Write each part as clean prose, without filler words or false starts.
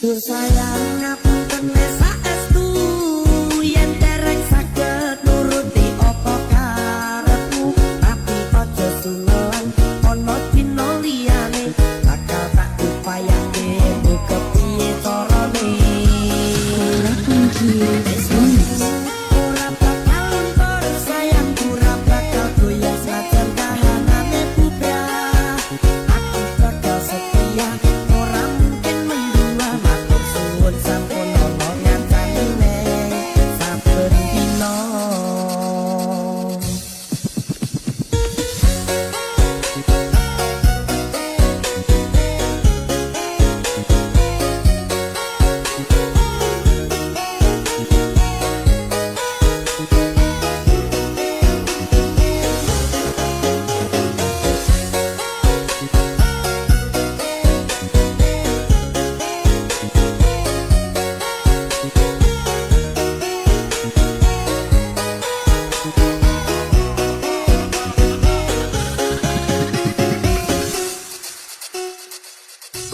Dur sayang ngapunten nesa estu yen dereng saged nuruti apa karepmu tapi aja sumelan ana dina liyane bakal tak upayake muga piye carane ora kunci ora bakal luntur sayang ora bakal goyah sajan kahanane bubah aku bakal setia ora mungkin mendua matur suwun sampun ana ngancani neng saben dina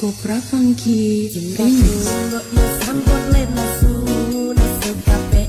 Kopra Funky Cinta tuluk ya sampun lenesu nesu kabeh